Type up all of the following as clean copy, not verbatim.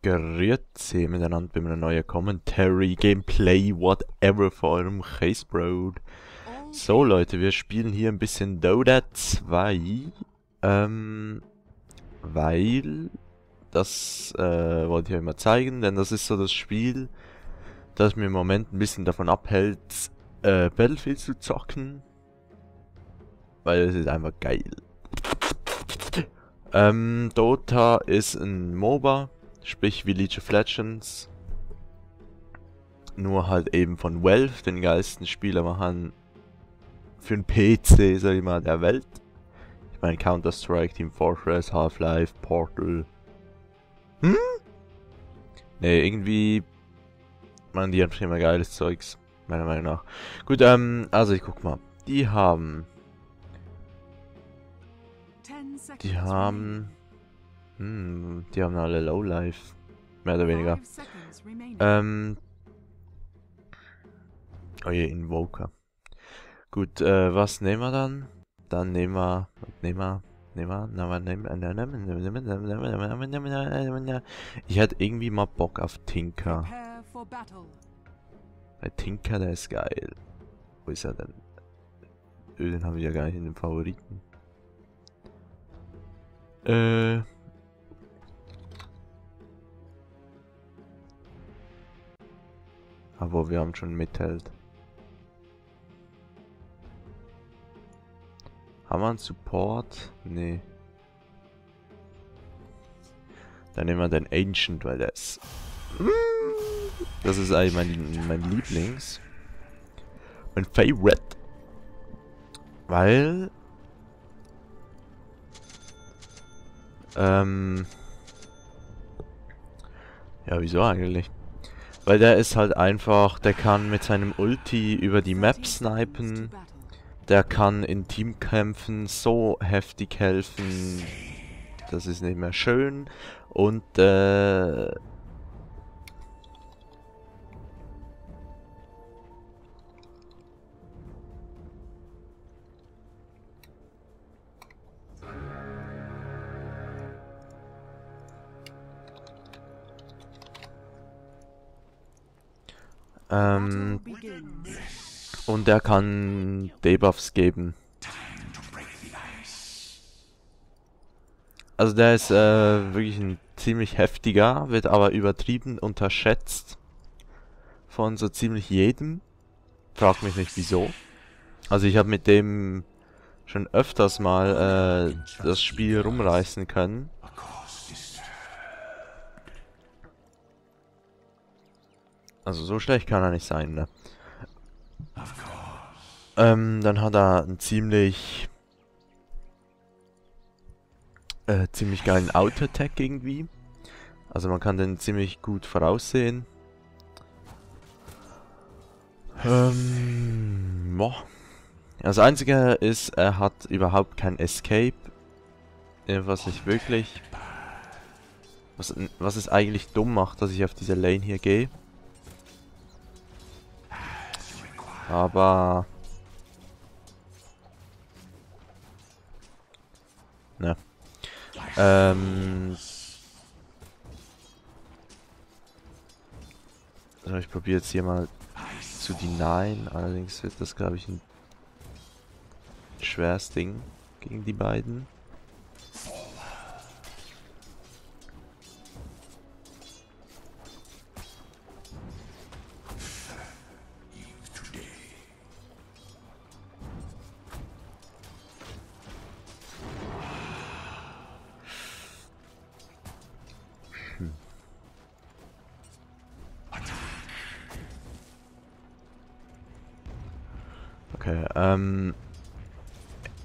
Grüezi miteinander bei einem neuen Commentary, Gameplay, whatever von eurem Casebroad. So Leute, wir spielen hier ein bisschen Dota 2, weil, das wollte ich euch mal zeigen, denn das ist so das Spiel, das mir im Moment ein bisschen davon abhält, Battlefield zu zocken, weil es ist einfach geil. Dota ist ein MOBA, sprich wie League of Legends, nur halt eben von Valve, den geilsten Spielermachern für den PC, sag ich mal, der Welt. Ich meine Counter-Strike, Team Fortress, Half-Life, Portal. Ne, irgendwie machen die einfach immer geiles Zeugs, meiner Meinung nach. Gut, also ich guck mal. Die haben alle Lowlife. Mehr oder weniger. Oh je, Invoker. Gut, was nehmen wir dann? Dann nehmen wir. Ich hätte irgendwie mal Bock auf Tinker. Weil Tinker, der ist geil. Wo ist er denn? Den habe ich ja gar nicht in den Favoriten. Aber wir haben schon Mitheld. Haben wir einen Support? Nee. Dann nehmen wir den Ancient, weil der ist... Das ist eigentlich mein Lieblings. Mein Favorite. Weil... ja, wieso eigentlich? Weil der ist halt einfach, der kann mit seinem Ulti über die Map snipen. Der kann in Teamkämpfen so heftig helfen. Das ist nicht mehr schön. Und und der kann Debuffs geben. Also der ist wirklich ein ziemlich heftiger, wird aber übertrieben unterschätzt von so ziemlich jedem. Frag mich nicht wieso. Also ich habe mit dem schon öfters mal das Spiel rumreißen können. Also so schlecht kann er nicht sein, ne? Dann hat er einen ziemlich geilen Auto-Attack irgendwie. Also man kann den ziemlich gut voraussehen. Boah. Das Einzige ist, er hat überhaupt kein Escape. Was nicht wirklich. Was es eigentlich dumm macht, dass ich auf diese Lane hier gehe. Aber... Ne. So, ich probiere jetzt hier mal zu denyen. Allerdings wird das, glaube ich, ein schweres Ding gegen die beiden. Okay,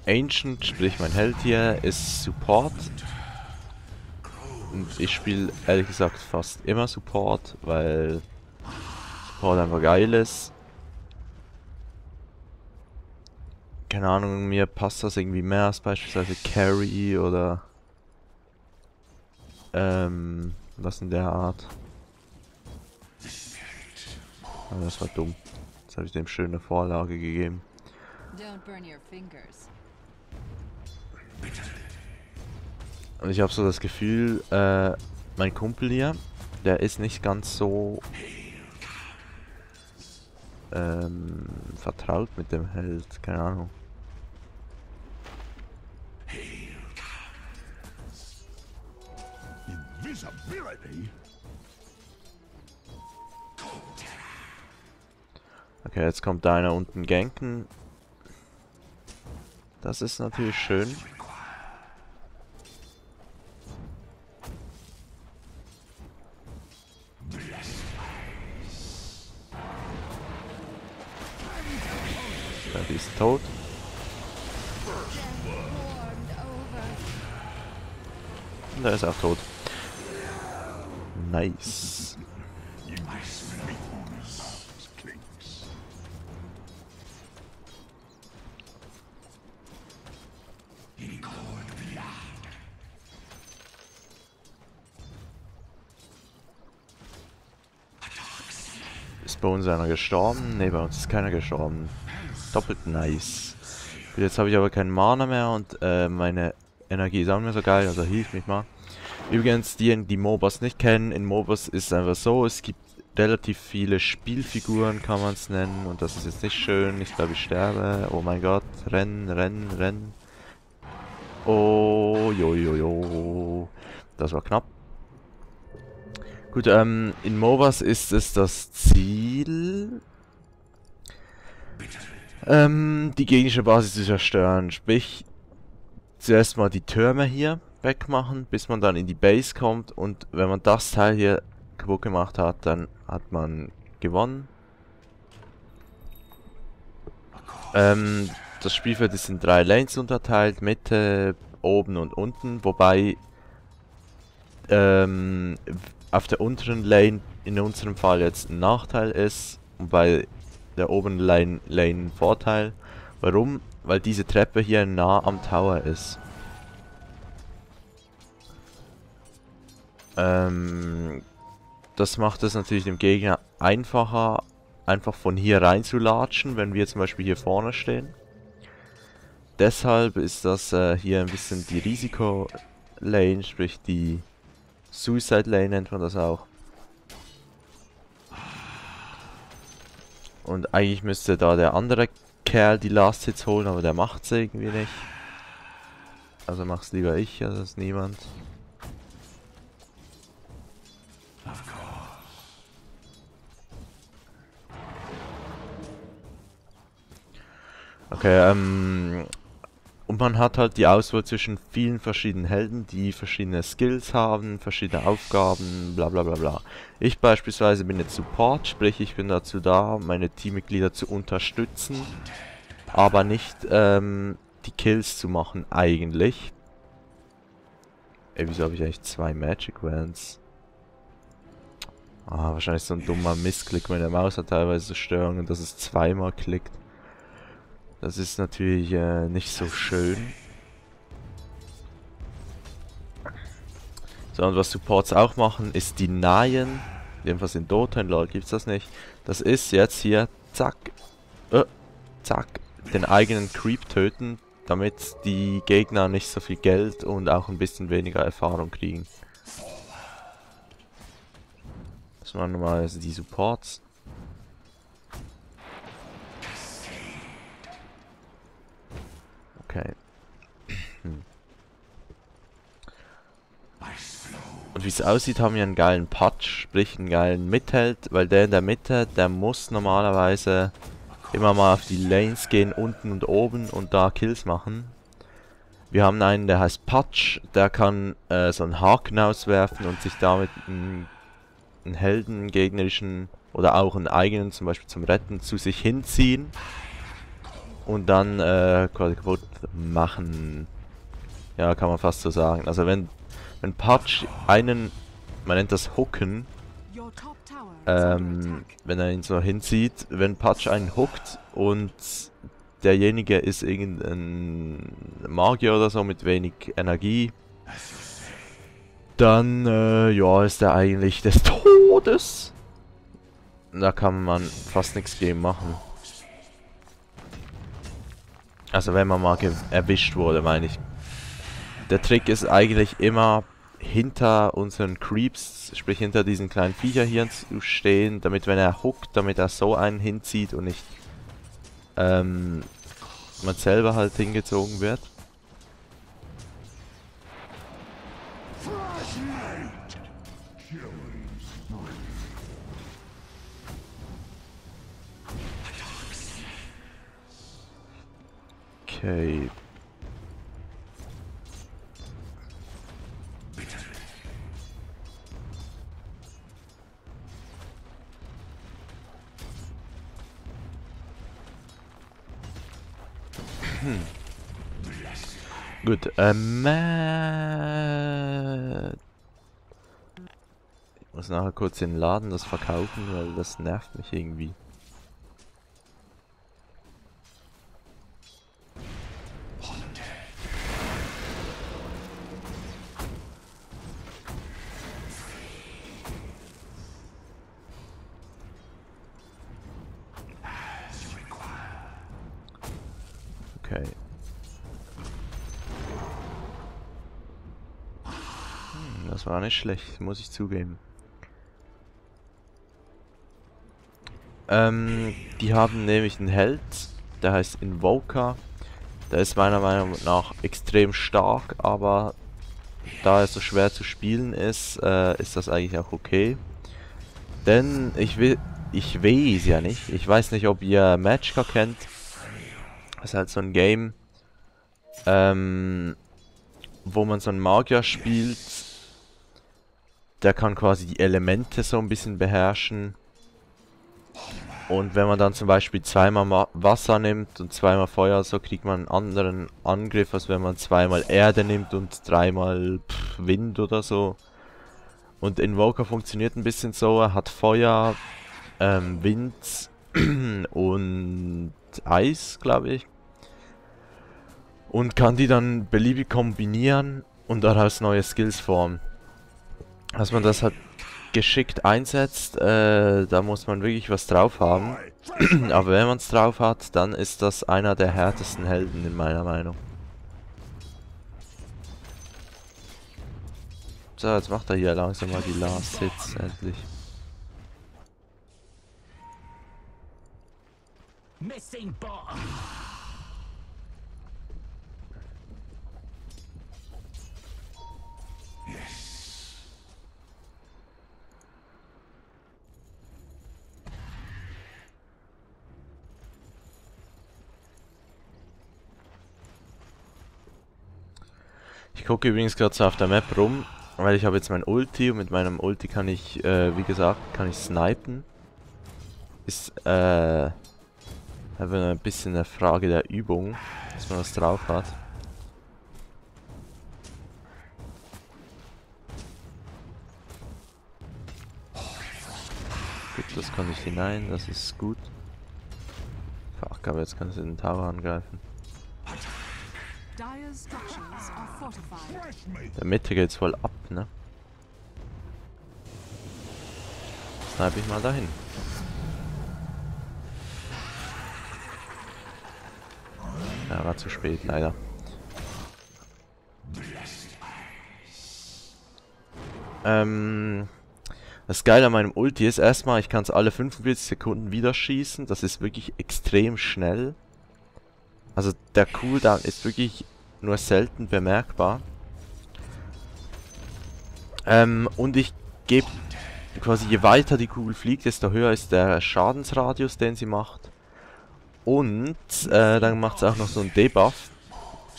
Ancient, sprich mein Held hier, ist Support. Und ich spiele ehrlich gesagt fast immer Support, weil Support einfach geil ist. Keine Ahnung, mir passt das irgendwie mehr als beispielsweise Carry oder was in der Art. Aber das war dumm. Jetzt habe ich dem schöne Vorlage gegeben. Und ich habe so das Gefühl, mein Kumpel hier, der ist nicht ganz so vertraut mit dem Held, keine Ahnung. Okay, jetzt kommt da einer unten ganken. Das ist natürlich schön. Ja, die ist tot. Und der ist auch tot. Nice. Ist bei uns einer gestorben? Ne, bei uns ist keiner gestorben. Doppelt nice. Gut, jetzt habe ich aber keinen Mana mehr und meine Energie ist auch nicht mehr so geil, also hilf mich mal. Übrigens, die MOBAs nicht kennen, in MOBAs ist es einfach so, es gibt relativ viele Spielfiguren, kann man es nennen, und das ist jetzt nicht schön. Ich glaube, ich sterbe. Oh mein Gott, rennen, rennen, rennen. Oh, jojojo. Das war knapp. Gut, in MOBAs ist es das Ziel, die gegnerische Basis zu zerstören. Sprich, zuerst mal die Türme hier wegmachen, bis man dann in die Base kommt, und wenn man das Teil hier kaputt gemacht hat, dann hat man gewonnen. Das Spielfeld ist in 3 Lanes unterteilt, Mitte, oben und unten, wobei auf der unteren Lane in unserem Fall jetzt ein Nachteil ist und bei der oberen Lane ein Vorteil. Warum? Weil diese Treppe hier nah am Tower ist. Das macht es natürlich dem Gegner einfacher, einfach von hier rein zu latschen, wenn wir zum Beispiel hier vorne stehen. Deshalb ist das hier ein bisschen die Risiko-Lane, sprich die Suicide Lane nennt man das auch. Und eigentlich müsste da der andere Kerl die Last Hits holen, aber der macht's irgendwie nicht. Also mach's lieber ich, also ist niemand. Okay, und man hat halt die Auswahl zwischen vielen verschiedenen Helden, die verschiedene Skills haben, verschiedene Aufgaben, bla bla bla bla. Ich beispielsweise bin jetzt Support, sprich ich bin dazu da, meine Teammitglieder zu unterstützen, aber nicht die Kills zu machen eigentlich. Ey, wieso habe ich eigentlich 2 Magic Wands? Ah, wahrscheinlich so ein dummer Missklick, meine Maus hat teilweise so Störungen, dass es zweimal klickt. Das ist natürlich nicht so schön. So, und was Supports auch machen, ist denyen. Jedenfalls in Dota, in LoL gibt's das nicht. Das ist jetzt hier, zack, zack, den eigenen Creep töten, damit die Gegner nicht so viel Geld und auch ein bisschen weniger Erfahrung kriegen. Das waren normalerweise die Supports. Okay. Und wie es aussieht, haben wir einen geilen Patch, sprich einen geilen Mitheld, weil der in der Mitte, der muss normalerweise immer mal auf die Lanes gehen, unten und oben, und da Kills machen. Wir haben einen, der heißt Patch, der kann so einen Haken auswerfen und sich damit einen Helden, einen gegnerischen oder auch einen eigenen, zum Beispiel zum Retten, zu sich hinziehen. Und dann quasi kaputt machen. Ja, kann man fast so sagen. Also wenn Patch einen, man nennt das Hooken, wenn er ihn so hinzieht, wenn Patch einen hookt und derjenige ist irgendein Magier oder so mit wenig Energie, dann ja, ist er eigentlich des Todes. Da kann man fast nichts gegen machen. Also wenn man mal erwischt wurde, meine ich. Der Trick ist eigentlich immer hinter unseren Creeps, sprich hinter diesen kleinen Viecher hier zu stehen, damit wenn er hookt, damit er so einen hinzieht und nicht man selber halt hingezogen wird. Okay. Gut, ich muss nachher kurz in den Laden das verkaufen, weil das nervt mich irgendwie. Okay. Das war nicht schlecht, muss ich zugeben. Die haben nämlich einen Held, der heißt Invoker. Der ist meiner Meinung nach extrem stark, aber da er so schwer zu spielen ist, ist das eigentlich auch okay. Denn ich weiß ja nicht. Ich weiß nicht, ob ihr Magicka kennt. Das ist halt so ein Game, wo man so einen Magier spielt. Der kann quasi die Elemente so ein bisschen beherrschen. Und wenn man dann zum Beispiel zweimal Wasser nimmt und zweimal Feuer, so kriegt man einen anderen Angriff, als wenn man zweimal Erde nimmt und dreimal Wind oder so. Und Invoker funktioniert ein bisschen so, er hat Feuer, Wind und Eis, glaube ich. Und kann die dann beliebig kombinieren und daraus neue Skills formen. Dass man das halt geschickt einsetzt, da muss man wirklich was drauf haben. Aber wenn man es drauf hat, dann ist das einer der härtesten Helden in meiner Meinung. So, jetzt macht er hier langsam mal die Last Hits, endlich. Ich gucke übrigens gerade so auf der Map rum, weil ich habe jetzt mein Ulti und mit meinem Ulti kann ich, wie gesagt, kann ich snipen. Ist, einfach ein bisschen eine Frage der Übung, dass man was drauf hat. Gut, das kann ich hinein, das ist gut. Fuck, aber jetzt kann ich den Tower angreifen. Der Mitte geht's voll ab, ne? Snipe ich mal dahin. Ja, war zu spät, leider. Das Geile an meinem Ulti ist erstmal, ich kann es alle 45 Sekunden wieder schießen. Das ist wirklich extrem schnell. Also der Cooldown ist wirklich nur selten bemerkbar. Und ich gebe quasi, je weiter die Kugel fliegt, desto höher ist der Schadensradius, den sie macht. Und dann macht es auch noch so einen Debuff,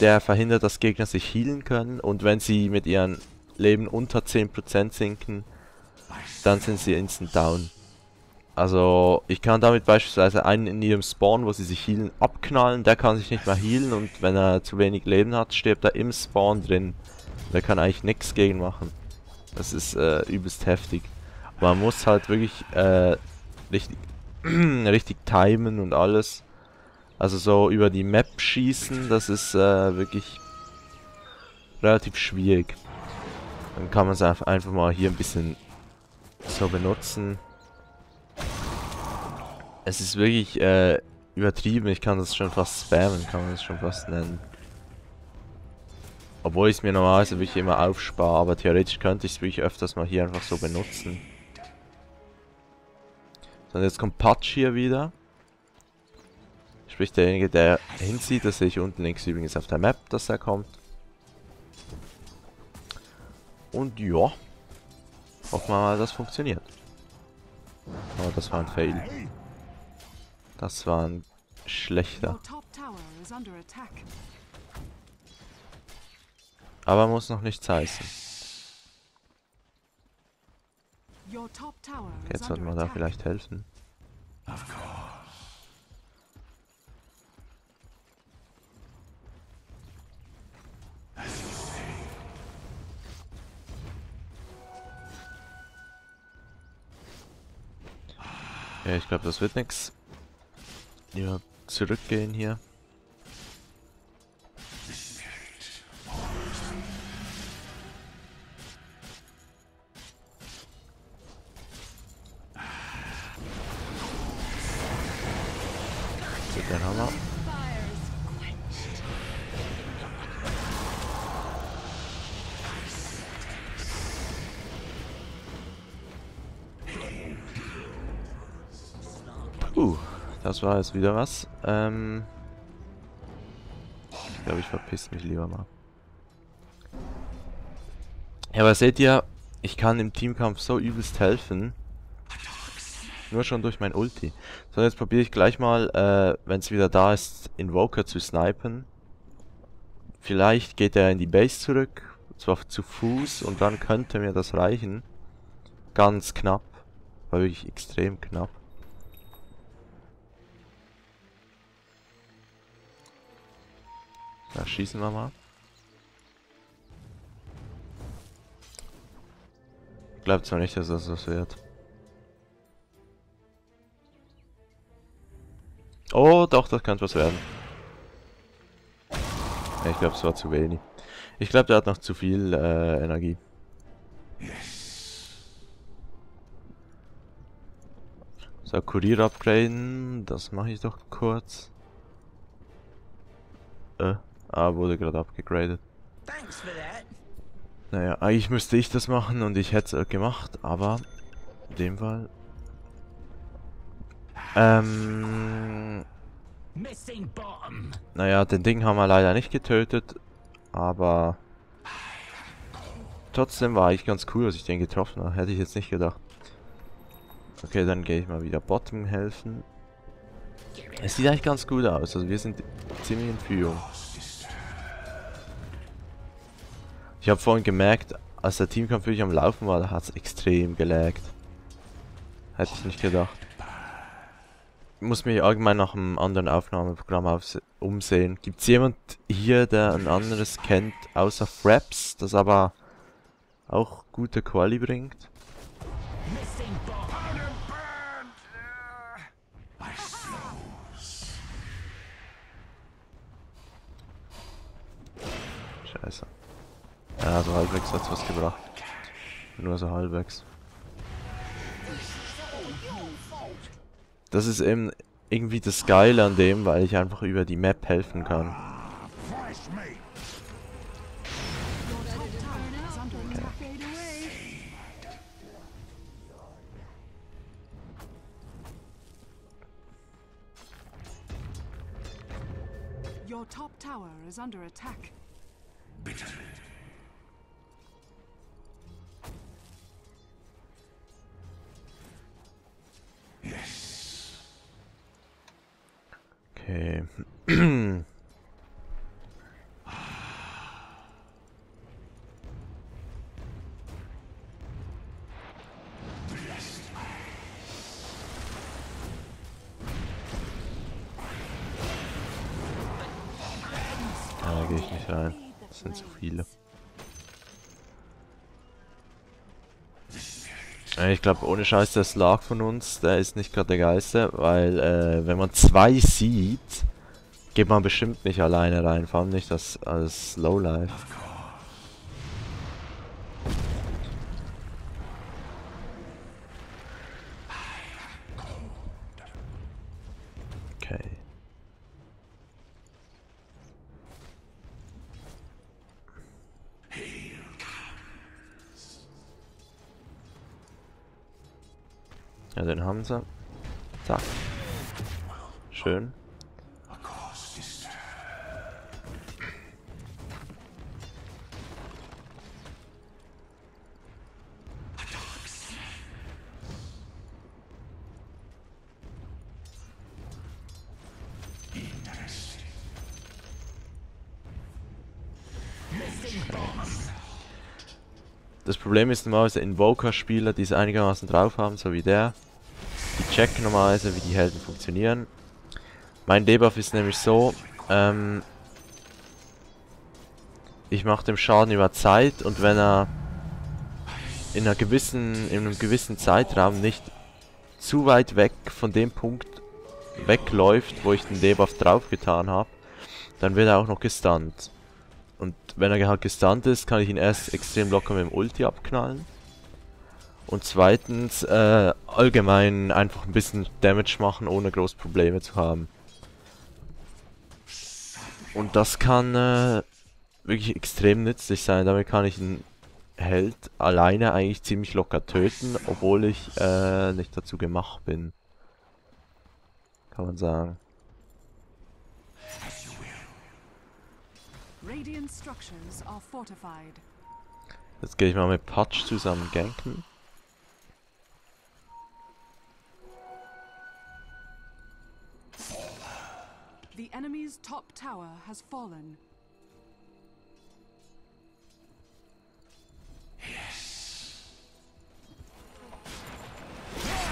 der verhindert, dass Gegner sich healen können. Und wenn sie mit ihren Leben unter 10% sinken, dann sind sie instant down. Also ich kann damit beispielsweise einen in ihrem Spawn, wo sie sich healen, abknallen. Der kann sich nicht mehr healen und wenn er zu wenig Leben hat, stirbt er im Spawn drin. Der kann eigentlich nichts gegen machen. Das ist übelst heftig. Man muss halt wirklich richtig timen und alles. Also so über die Map schießen, das ist wirklich relativ schwierig. Dann kann man es einfach mal hier ein bisschen so benutzen. Es ist wirklich übertrieben, ich kann das schon fast spammen, kann man das schon fast nennen. Obwohl ich es mir normalerweise wirklich immer aufspare, aber theoretisch könnte ich es wirklich öfters mal hier einfach so benutzen. So, und jetzt kommt Patch hier wieder. Sprich, derjenige, der hinsieht, das sehe ich unten links übrigens auf der Map, dass er kommt. Und ja, hoffen wir mal, das funktioniert. Oh, das war ein Fail. Das war ein schlechter. Aber muss noch nichts heißen. Jetzt sollten wir da vielleicht helfen. Ja, ich glaube, das wird nix. Ja, zurückgehen hier. So, den haben wir. Das war jetzt wieder was. Ich glaube, ich verpiss mich lieber mal. Ja, aber seht ihr, ich kann im Teamkampf so übelst helfen. Nur schon durch mein Ulti. So, jetzt probiere ich gleich mal, wenn es wieder da ist, Invoker zu snipen. Vielleicht geht er in die Base zurück, zwar zu Fuß, und dann könnte mir das reichen. Ganz knapp. War wirklich extrem knapp. Da schießen wir mal. Ich glaube zwar nicht, dass das was wird. Oh, doch, das könnte was werden. Ja, ich glaube, es war zu wenig. Ich glaube, der hat noch zu viel Energie. So, Kurier upgraden. Das mache ich doch kurz. Wurde gerade abgegradet. Naja, eigentlich müsste ich das machen und ich hätte es gemacht, aber in dem Fall. Naja, den Ding haben wir leider nicht getötet, aber trotzdem war eigentlich ganz cool, dass ich den getroffen habe. Hätte ich jetzt nicht gedacht. Okay, dann gehe ich mal wieder Bottom helfen. Es sieht eigentlich ganz gut aus, also wir sind ziemlich in Führung. Ich habe vorhin gemerkt, als der Teamkampf wirklich am Laufen war, da hat es extrem gelaggt. Hätte ich nicht gedacht. Ich muss mich allgemein nach einem anderen Aufnahmeprogramm umsehen. Gibt es jemand hier, der ein anderes kennt, außer Fraps, das aber auch gute Quali bringt? Scheiße. Ja, so halbwegs hat's was gebracht. Nur so halbwegs. Das ist eben irgendwie das Geile an dem, weil ich einfach über die Map helfen kann. Your top tower is under attack. Okay. Da gehe ich nicht rein. Das sind zu viele. Ich glaube, ohne Scheiß, der Slark von uns, der ist nicht gerade der Geilste, weil wenn man zwei sieht, geht man bestimmt nicht alleine rein, vor allem nicht als Lowlife. Okay. Ja, den haben sie. Zack. Schön. Das Problem ist normalerweise Invoker-Spieler, die es einigermaßen drauf haben, so wie der. Die checken normalerweise, wie die Helden funktionieren. Mein Debuff ist nämlich so, ich mache dem Schaden über Zeit und wenn er in einem gewissen Zeitraum nicht zu weit weg von dem Punkt wegläuft, wo ich den Debuff drauf getan habe, dann wird er auch noch gestunt. Und wenn er halt gestunt ist, kann ich ihn erst extrem locker mit dem Ulti abknallen. Und zweitens, allgemein einfach ein bisschen Damage machen, ohne groß Probleme zu haben. Und das kann wirklich extrem nützlich sein. Damit kann ich einen Held alleine eigentlich ziemlich locker töten, obwohl ich nicht dazu gemacht bin. Kann man sagen. Radiant structures are fortified. Jetzt gehe ich mal mit Patch zusammen ganken. The enemy's top tower has fallen.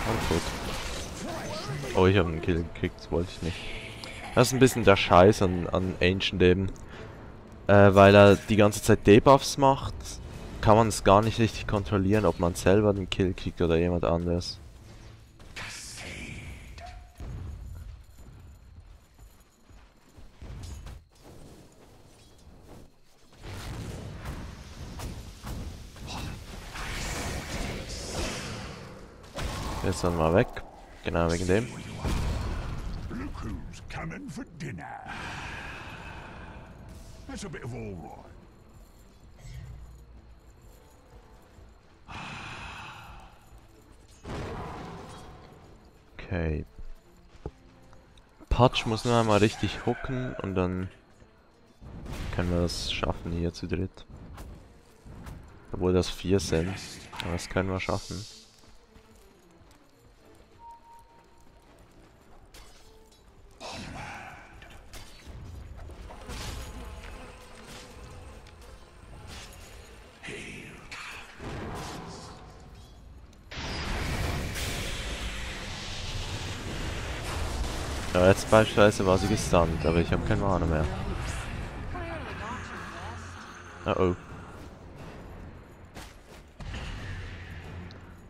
Und tot. Oh, ich habe einen Kill gekriegt, das wollte ich nicht. Das ist ein bisschen der Scheiß an Ancient eben. Weil er die ganze Zeit Debuffs macht, kann man es gar nicht richtig kontrollieren, ob man selber den Kill kriegt oder jemand anderes. Jetzt dann mal weg. Genau wegen dem. Look who's coming for dinner. That's a bit of all right. Okay. Patch muss nur einmal richtig hooken und dann können wir das schaffen hier zu dritt. Obwohl das 4 sind. Aber das können wir schaffen. Ja, jetzt beispielsweise war sie gestunt, aber ich habe keine Mana mehr. Oh oh.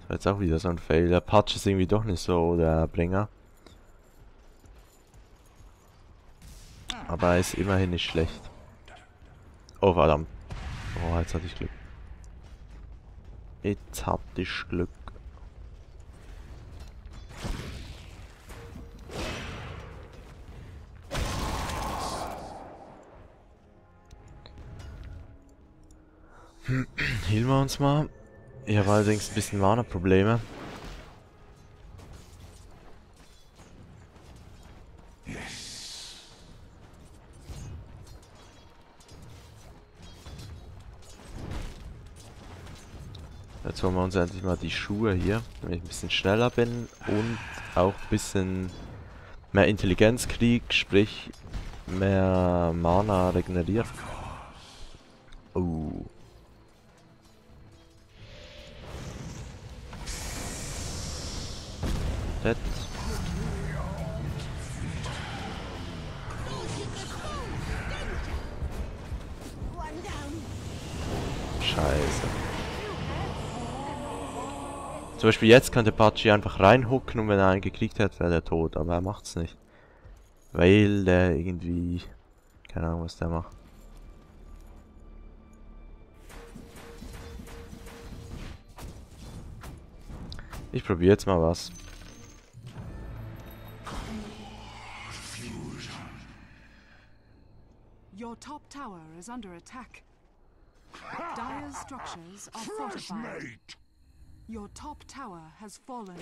Das war jetzt auch wieder so ein Fail. Der Patch ist irgendwie doch nicht so der Bringer. Aber er ist immerhin nicht schlecht. Oh verdammt. Oh, jetzt hatte ich Glück. Jetzt hatte ich Glück. Healen wir uns mal. Ich habe allerdings ein bisschen Mana-Probleme. Jetzt holen wir uns endlich mal die Schuhe hier, damit ich ein bisschen schneller bin und auch ein bisschen mehr Intelligenz kriege, sprich mehr Mana regeneriert. Oh. Dead. Scheiße. Zum Beispiel jetzt könnte Pachi einfach reinhucken und wenn er einen gekriegt hätte, wäre der tot, aber er macht's nicht. Weil der irgendwie... Keine Ahnung, was der macht. Ich probiere jetzt mal was. Your top tower is under attack. Dire's structures are fortified. Mate. Your top tower has fallen.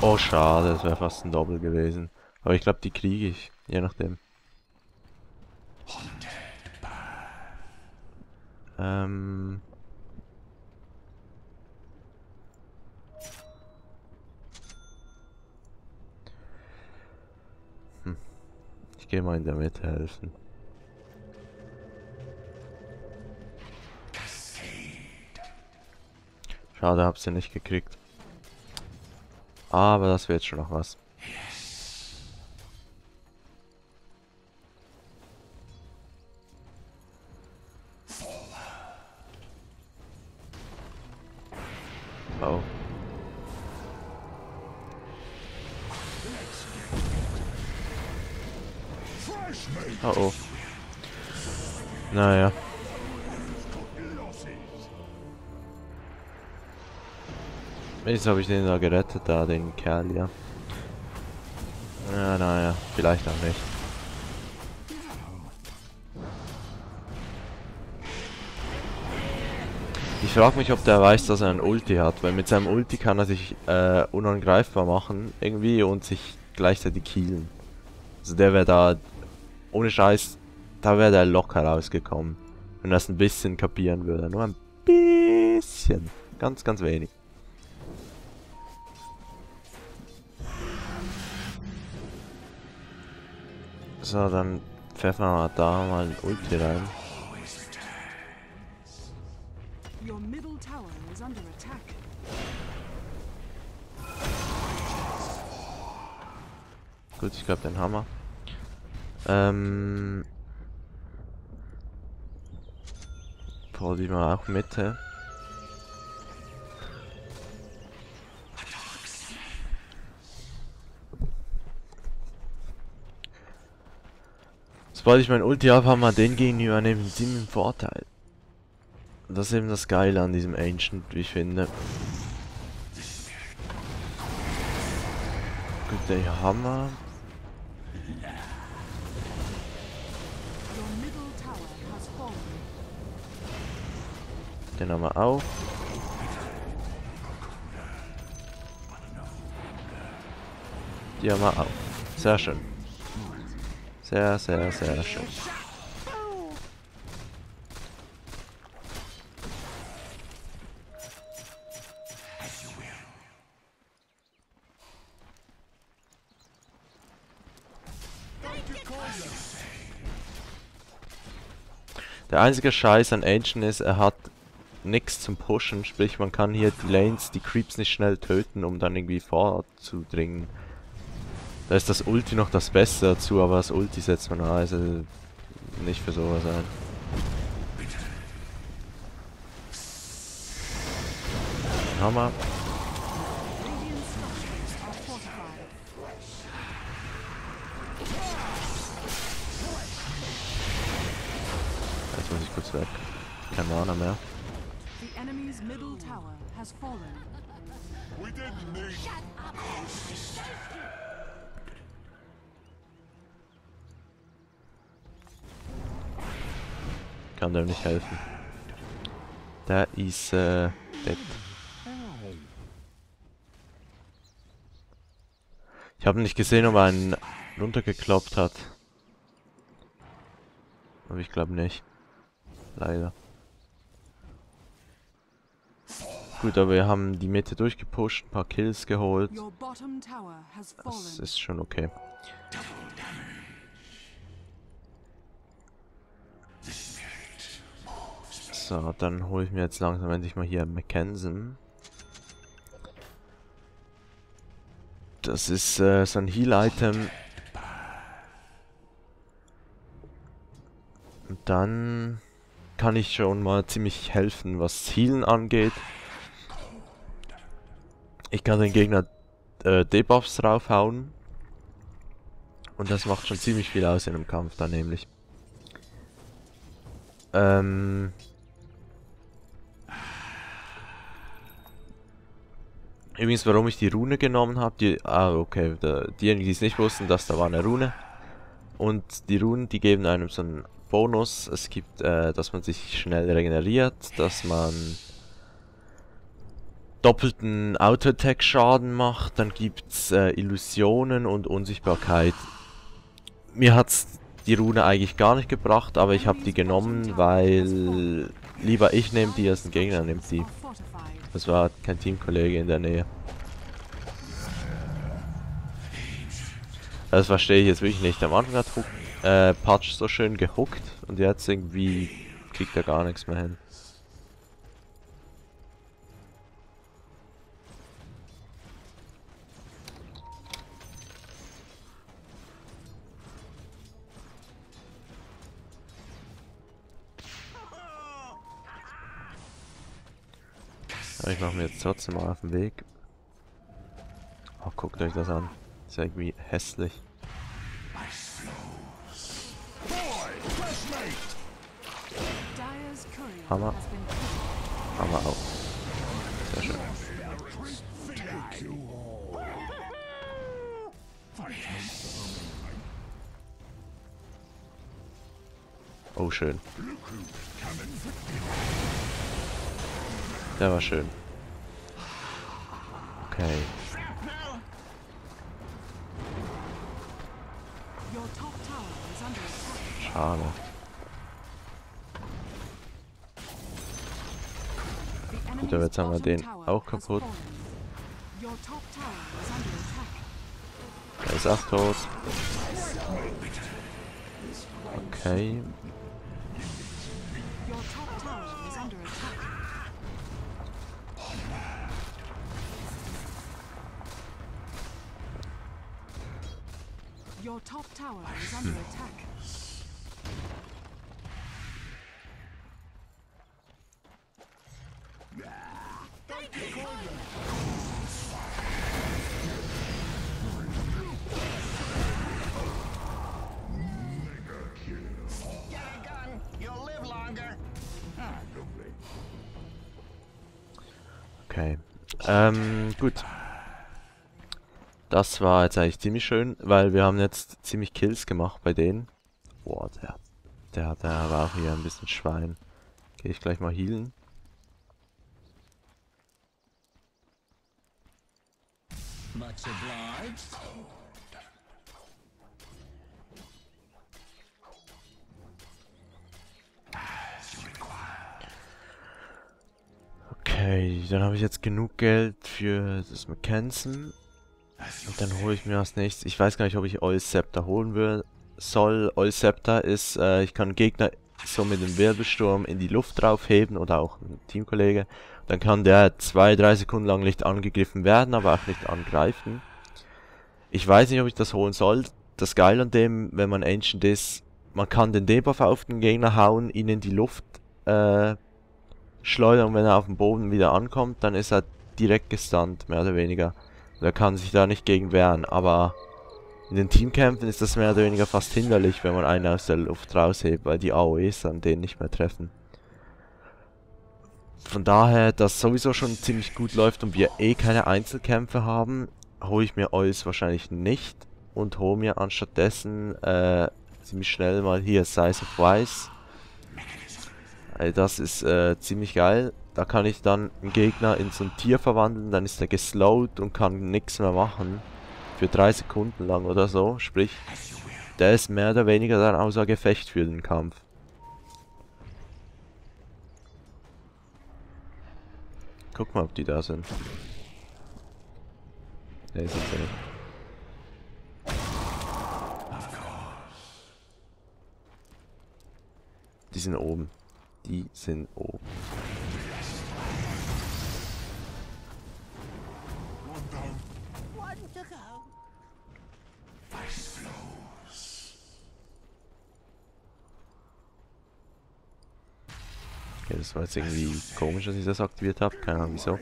Oh, schade, das wäre fast ein Doppel gewesen. Aber ich glaube, die kriege ich, je nachdem. Ich gehe mal in der Mitte helfen. Schade, hab sie nicht gekriegt. Aber das wird schon noch was. Oh. Oh oh. Naja. Jetzt habe ich den da gerettet, da den Kerl, ja. Ja, naja, vielleicht auch nicht. Ich frage mich, ob der weiß, dass er ein Ulti hat, weil mit seinem Ulti kann er sich unangreifbar machen, irgendwie, und sich gleichzeitig healen. Also der wäre da, ohne Scheiß, da wäre der locker rausgekommen. Wenn er es ein bisschen kapieren würde. Nur ein bisschen. Ganz, ganz wenig. So, dann pfeffern wir da mal ein Ulti rein. Your middle tower is under attack. Gut, ich glaube den Hammer. Boah, die mal auch Mitte. Sobald ich mein Ulti habe, haben wir den gegenüber einen ziemlichen Vorteil. Das ist eben das Geile an diesem Ancient, wie ich finde. Gut, der Hammer. Your middle tower has fallen. Den haben wir auch. Die haben wir auch. Sehr schön. Sehr, sehr, sehr schön. Der einzige Scheiß an Ancient ist, er hat nichts zum Pushen, sprich man kann hier die Lanes, die Creeps nicht schnell töten, um dann irgendwie vorzudringen. Da ist das Ulti noch das Beste dazu, aber das Ulti setzt man also nicht für sowas ein. Hammer. Radiant structures are fortified. Jetzt muss ich kurz weg. Kein Mana mehr. The enemy's middle tower has fallen. We didn't need. Kann dem nicht helfen. Der ist dead. Ich habe nicht gesehen, ob er einen runtergekloppt hat. Aber ich glaube nicht. Leider. Gut, aber wir haben die Mitte durchgepusht, ein paar Kills geholt. Your bottom tower has Das fallen. ist schon okay. So, dann hole ich mir jetzt langsam endlich mal hier Mackenzie. Das ist so ein Heal-Item. Und dann kann ich schon mal ziemlich helfen, was Healen angeht. Ich kann den Gegner Debuffs draufhauen. Und das macht schon ziemlich viel aus in einem Kampf dann nämlich. Übrigens, warum ich die Rune genommen habe, okay, diejenigen, die es nicht wussten, dass da war eine Rune. Und die Runen, die geben einem so einen Bonus. Es gibt, dass man sich schnell regeneriert, dass man doppelten Auto-Attack-Schaden macht. Dann gibt's Illusionen und Unsichtbarkeit. Mir hat's die Rune eigentlich gar nicht gebracht, aber ich habe die genommen, weil lieber ich nehme die als ein Gegner nimmt die. Das war kein Teamkollege in der Nähe. Das verstehe ich jetzt wirklich nicht. Am Anfang hat Patch so schön gehuckt und jetzt irgendwie kriegt er gar nichts mehr hin. Aber ich mache mir jetzt trotzdem mal auf den Weg. Oh, guckt euch das an. Ist irgendwie hässlich. Hammer. Hammer auch. Sehr schön. Oh, schön. Der war schön. Okay. Schade. Gut, aber jetzt haben wir den auch kaputt. Er ist auch tot. Okay. Your top tower is under attack. Okay. Gut. Das war jetzt eigentlich ziemlich schön, weil wir haben jetzt ziemlich Kills gemacht bei denen. Boah, der war auch hier ein bisschen Schwein. Gehe ich gleich mal healen. Okay, dann habe ich jetzt genug Geld für das Mackensen. Und dann hole ich mir als nächstes, ich weiß gar nicht, ob ich Oil Scepter holen soll. Oil Scepter ist, ich kann Gegner so mit dem Wirbelsturm in die Luft draufheben oder auch ein Teamkollege. Dann kann der 2-3 Sekunden lang nicht angegriffen werden, aber auch nicht angreifen. Ich weiß nicht, ob ich das holen soll. Das Geile an dem, wenn man Ancient ist, man kann den Debuff auf den Gegner hauen, ihn in die Luft schleudern, wenn er auf dem Boden wieder ankommt, dann ist er direkt gestunt, mehr oder weniger. Er kann sich da nicht gegen wehren, aber in den Teamkämpfen ist das mehr oder weniger fast hinderlich, wenn man einen aus der Luft raushebt, weil die AOEs dann den nicht mehr treffen. Von daher, dass sowieso schon ziemlich gut läuft und wir eh keine Einzelkämpfe haben, hole ich mir Oils wahrscheinlich nicht und hole mir anstattdessen ziemlich schnell mal hier Size of Wise. Das ist ziemlich geil. Da kann ich dann einen Gegner in so ein Tier verwandeln, dann ist er geslowt und kann nichts mehr machen. Für 3 Sekunden lang oder so. Sprich, der ist mehr oder weniger dann außer Gefecht für den Kampf. Guck mal, ob die da sind. Ne, sind sie nicht. Die sind oben. Die sind oben. Okay, das war jetzt irgendwie komisch, dass ich das aktiviert habe. Keine Ahnung wieso.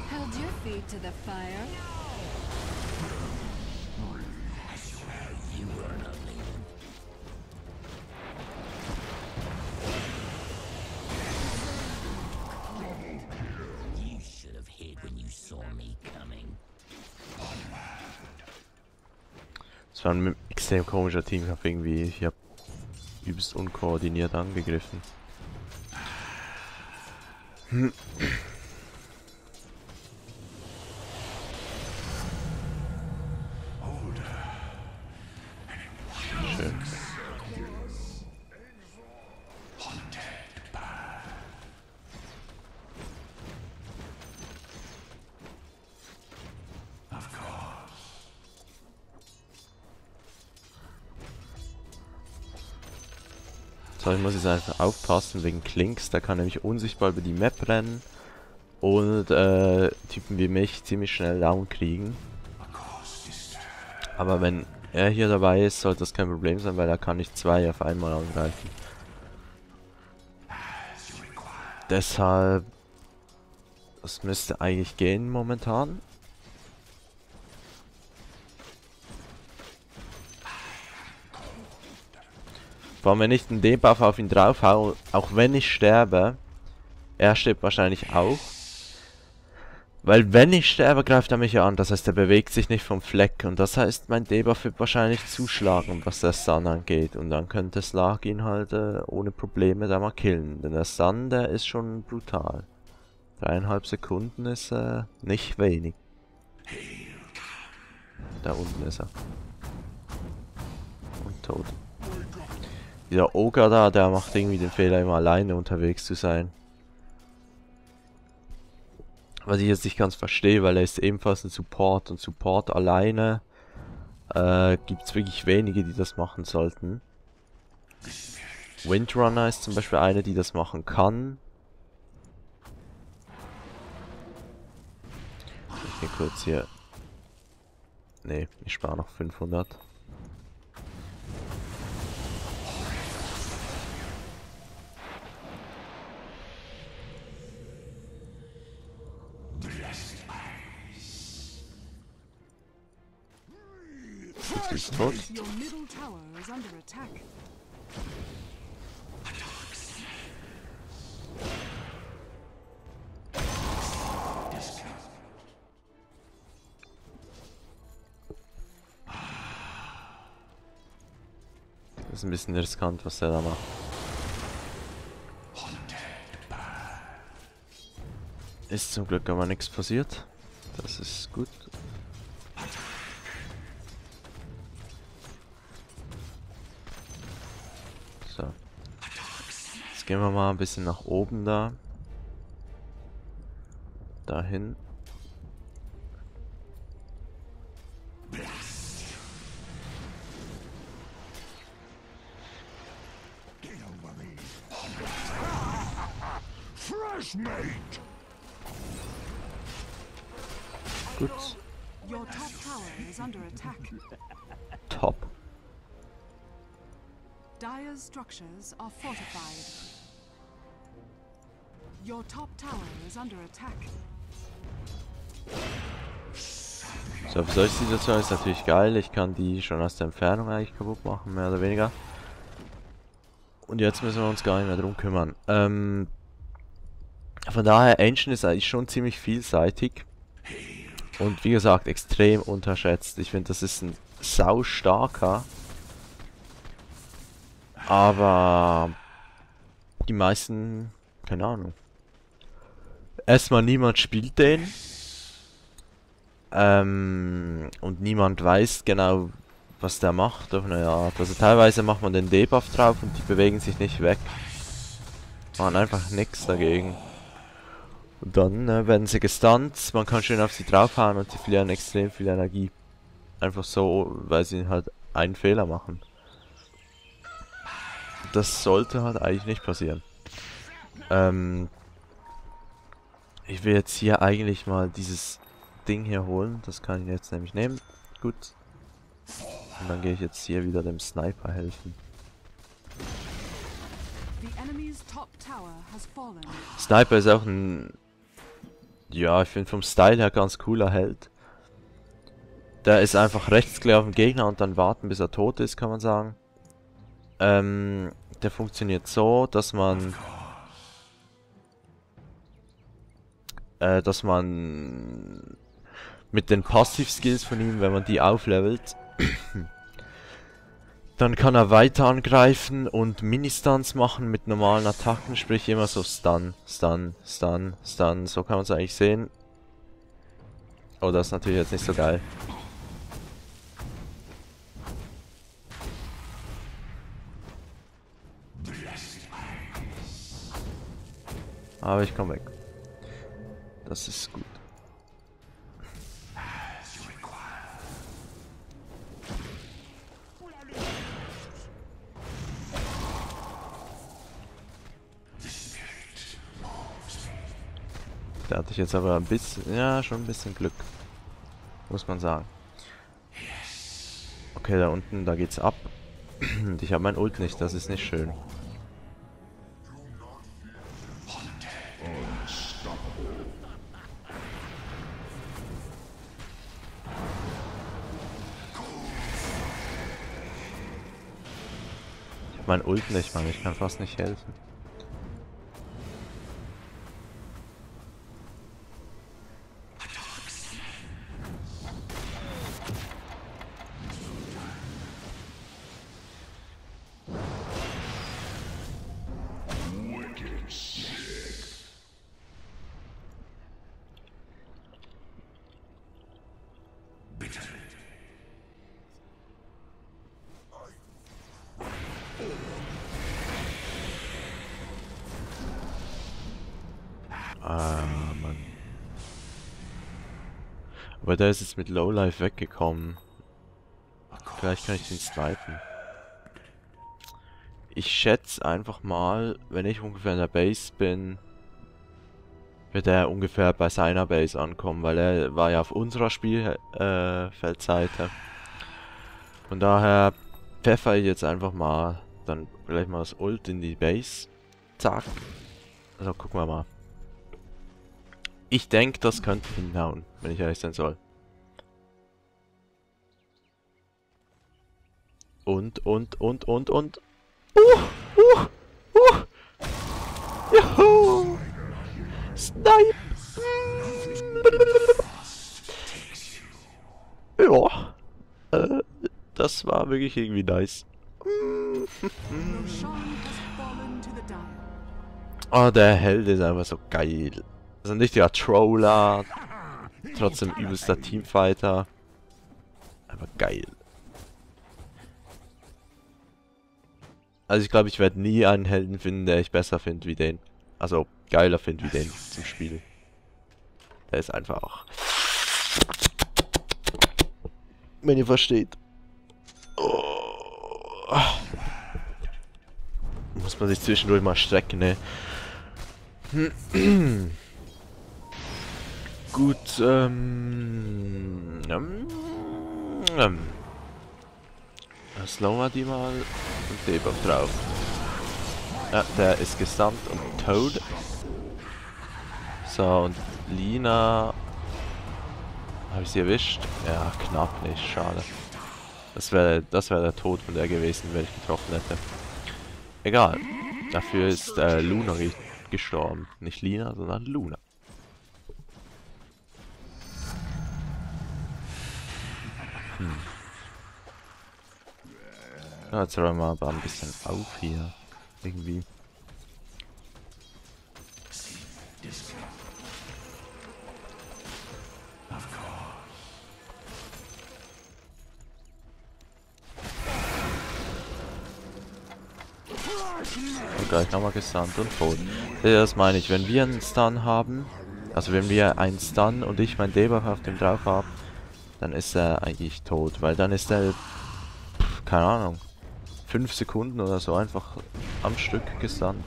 Held your feet to the fire. Das war ein extrem komischer Teamkampf irgendwie. Ich habe übelst unkoordiniert angegriffen. Schön. So, ich muss jetzt einfach aufpassen wegen Klinks. Der kann nämlich unsichtbar über die Map rennen und Typen wie mich ziemlich schnell down kriegen. Aber wenn er hier dabei ist, sollte das kein Problem sein, weil er kann nicht zwei auf einmal angreifen. Deshalb, das müsste eigentlich gehen momentan. Vor allem, wenn ich den Debuff auf ihn drauf hau, auch wenn ich sterbe, er stirbt wahrscheinlich auch. Weil wenn ich sterbe, greift er mich ja an. Das heißt, er bewegt sich nicht vom Fleck. Und das heißt, mein Debuff wird wahrscheinlich zuschlagen, was der Stun angeht. Und dann könnte Slag ihn halt ohne Probleme da mal killen. Denn der Stun, der ist schon brutal. 3,5 Sekunden ist nicht wenig. Da unten ist er. Und tot. Dieser Ogre da, der macht irgendwie den Fehler, immer alleine unterwegs zu sein. Was ich jetzt nicht ganz verstehe, weil er ist ebenfalls ein Support und Support alleine gibt es wirklich wenige, die das machen sollten. Windrunner ist zum Beispiel eine, die das machen kann. Ich gehe kurz hier. Ne, ich spare noch 500. Ist tot. Your middle tower is under attack. Das ist ein bisschen riskant, was der da macht. Ist zum Glück aber nichts passiert. Das ist gut. So. Jetzt gehen wir mal ein bisschen nach oben da. Dahin. Fresh mate. Gut. Your top tower is under attack. Top. Dire's structures are fortified. Your top tower is under attack. So, für solche Situationen ist natürlich geil. Ich kann die schon aus der Entfernung eigentlich kaputt machen, mehr oder weniger. Und jetzt müssen wir uns gar nicht mehr drum kümmern. Von daher, Ancient ist eigentlich schon ziemlich vielseitig. Und wie gesagt, extrem unterschätzt. Ich finde, das ist ein sau starker. Aber die meisten, keine Ahnung. Erstmal niemand spielt den. Und niemand weiß genau, was der macht auf eine Art. Also teilweise macht man den Debuff drauf und die bewegen sich nicht weg. Machen einfach nichts dagegen. Und dann werden sie gestunt, man kann schön auf sie draufhauen und sie verlieren extrem viel Energie. Einfach so, weil sie halt einen Fehler machen. Das sollte halt eigentlich nicht passieren. Ich will jetzt hier eigentlich mal dieses Ding hier holen. Das kann ich jetzt nämlich nehmen. Gut. Und dann gehe ich jetzt hier wieder dem Sniper helfen. The enemy's top tower has fallen. Sniper ist auch ein... Ja, ich finde vom Style her ganz cooler Held. Der ist einfach rechtsklick auf den Gegner und dann warten, bis er tot ist, kann man sagen. Der funktioniert so, dass man... mit den Passiv-Skills von ihm, wenn man die auflevelt, Dann kann er weiter angreifen und Mini-Stuns machen mit normalen Attacken, sprich immer so Stun, Stun, Stun, Stun. So kann man es eigentlich sehen. Oh, das ist natürlich jetzt nicht so geil. Aber ich komme weg. Das ist gut. Da hatte ich jetzt aber ein bisschen, ja, schon ein bisschen Glück. Muss man sagen. Okay, da unten, da geht's ab. Und ich habe mein Ult nicht, das ist nicht schön. Ich habe mein Ult nicht, Mann, ich kann fast nicht helfen. Mann. Aber der ist jetzt mit Lowlife weggekommen. Vielleicht kann ich den snipen. Ich schätze einfach mal, wenn ich ungefähr in der Base bin, wird er ungefähr bei seiner Base ankommen, weil er war ja auf unserer Spielfeldseite. Von daher pfeffer ich jetzt einfach mal, dann gleich mal das Ult in die Base. Zack. Also gucken wir mal. Ich denke, das könnte hinhauen, wenn ich ehrlich sein soll. Und. Juhu! Snipe! Ja. Das war wirklich irgendwie nice. Roshan has fallen to the dire. Oh, der Held ist einfach so geil. Also ein richtiger Troller. Trotzdem übelster Teamfighter. Einfach geil. Also ich glaube, ich werde nie einen Helden finden, der ich besser finde wie den. Also geiler finde wie den zum Spiel. Der ist einfach auch... Wenn ihr versteht. Oh. Muss man sich zwischendurch mal strecken, ne? Gut, slower die mal und Debuff drauf. Ja, der ist gestunt und tot. So, und Lina... Habe ich sie erwischt? Ja, knapp nicht, schade. Das wäre der Tod von der gewesen, wenn ich getroffen hätte. Egal. Dafür ist Luna gestorben. Nicht Lina, sondern Luna. Ja, jetzt räumen wir aber ein bisschen auf hier. Irgendwie. Und gleich nochmal gestunt und tot. Das meine ich, wenn wir einen Stun haben, also wenn wir einen Stun und ich mein Debuff auf dem drauf habe, dann ist er eigentlich tot, weil dann ist er, keine Ahnung, 5 Sekunden oder so einfach am Stück gestunt.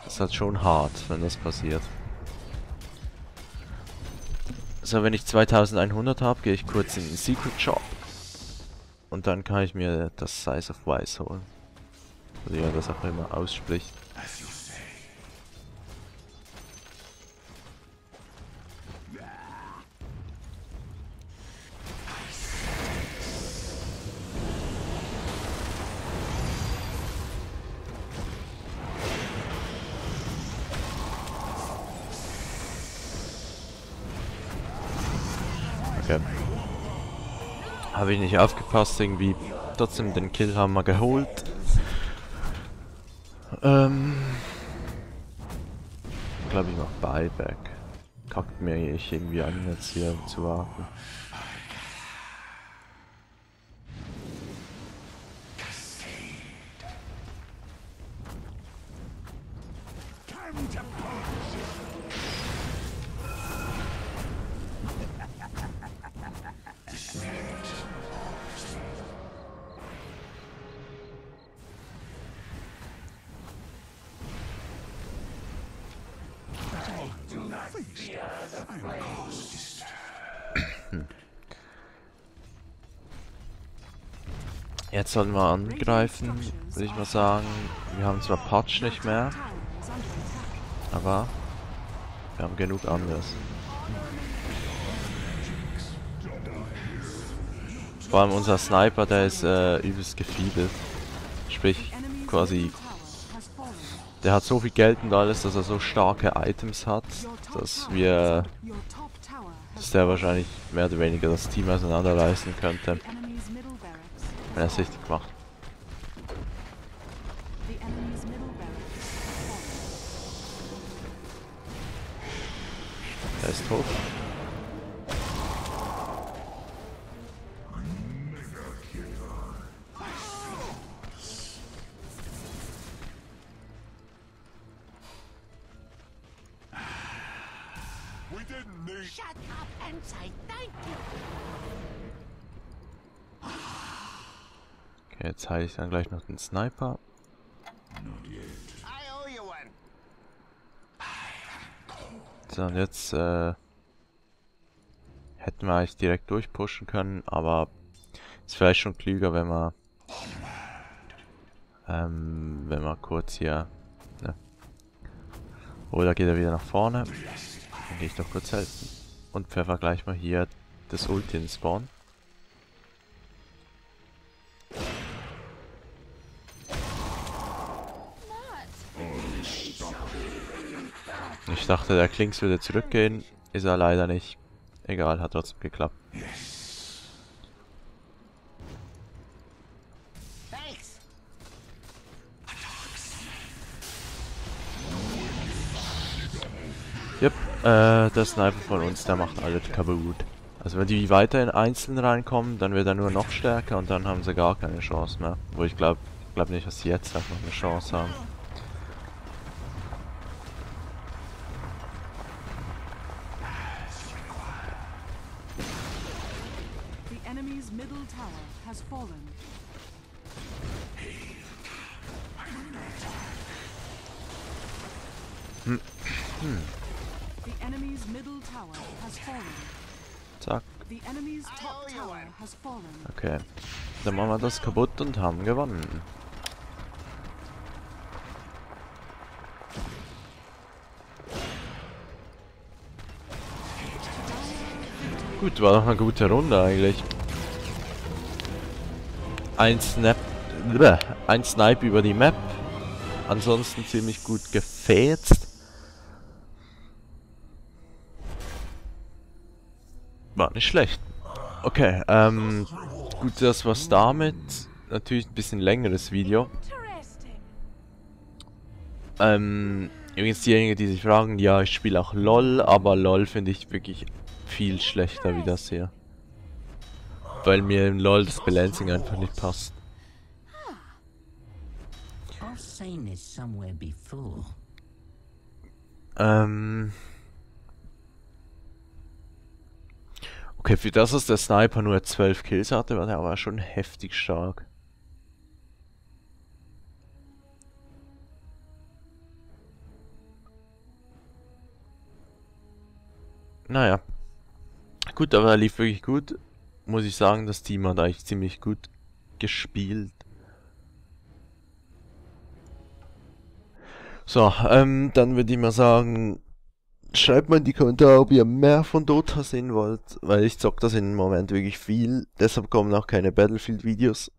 Das ist halt schon hart, wenn das passiert. So, wenn ich 2100 habe, gehe ich kurz in den Secret Shop. Und dann kann ich mir das Size of Wise holen. Oder wie man das auch immer ausspricht. Okay. Habe ich nicht aufgepasst, irgendwie trotzdem den Kill haben wir geholt. Glaube ich noch Buyback. Kackt mir ich irgendwie an, jetzt hier zu warten. Jetzt sollten wir angreifen, würde ich mal sagen. Wir haben zwar Patch nicht mehr, aber wir haben genug anderes. Vor allem unser Sniper, der ist übelst gefiedelt. Sprich, quasi, der hat so viel Geld und alles, dass er so starke Items hat, dass der wahrscheinlich mehr oder weniger das Team auseinanderreißen könnte, wenn er es richtig macht. Er ist tot. Shut up and say thank you. Okay, jetzt heile ich dann gleich noch den Sniper. I owe you one. So, und jetzt hätten wir eigentlich direkt durchpushen können, aber ist vielleicht schon klüger, wenn wir kurz hier, ne? Oder geht er wieder nach vorne? Dann gehe ich doch kurz helfen. Und pfeffer gleich mal hier das Ulti in den Spawn. Ich dachte, der Klings würde zurückgehen. Ist er leider nicht. Egal, hat trotzdem geklappt. Yep, der Sniper von uns, der macht alles kaputt. Also wenn die weiter in Einzelnen reinkommen, dann wird er nur noch stärker und dann haben sie gar keine Chance mehr. Wo ich glaube nicht, dass sie jetzt einfach eine Chance haben. The enemy's middle tower has fallen. The enemy's middle tower has fallen. Zack. The enemy's top tower has fallen. Okay. Dann machen wir das kaputt und haben gewonnen. Gut, war doch eine gute Runde eigentlich. Ein Snipe über die Map. Ansonsten ziemlich gut gefetzt. War nicht schlecht. Okay, gut, das war's damit. Natürlich ein bisschen längeres Video. Übrigens diejenigen, die sich fragen, ja, ich spiele auch LOL, aber LOL finde ich wirklich viel schlechter wie das hier. Weil mir in LOL das Balancing einfach nicht passt. Okay, für das, dass der Sniper nur 12 Kills hatte, war der aber schon heftig stark. Naja. Gut, aber er lief wirklich gut. Muss ich sagen, das Team hat eigentlich ziemlich gut gespielt. So, dann würde ich mal sagen, schreibt mal in die Kommentare, ob ihr mehr von Dota sehen wollt, weil ich zock das im Moment wirklich viel. Deshalb kommen auch keine Battlefield-Videos.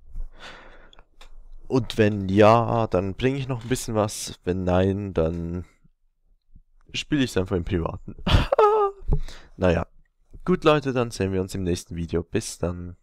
Und wenn ja, dann bringe ich noch ein bisschen was. Wenn nein, dann spiele ich es einfach im Privaten. Naja. Gut, Leute, dann sehen wir uns im nächsten Video. Bis dann.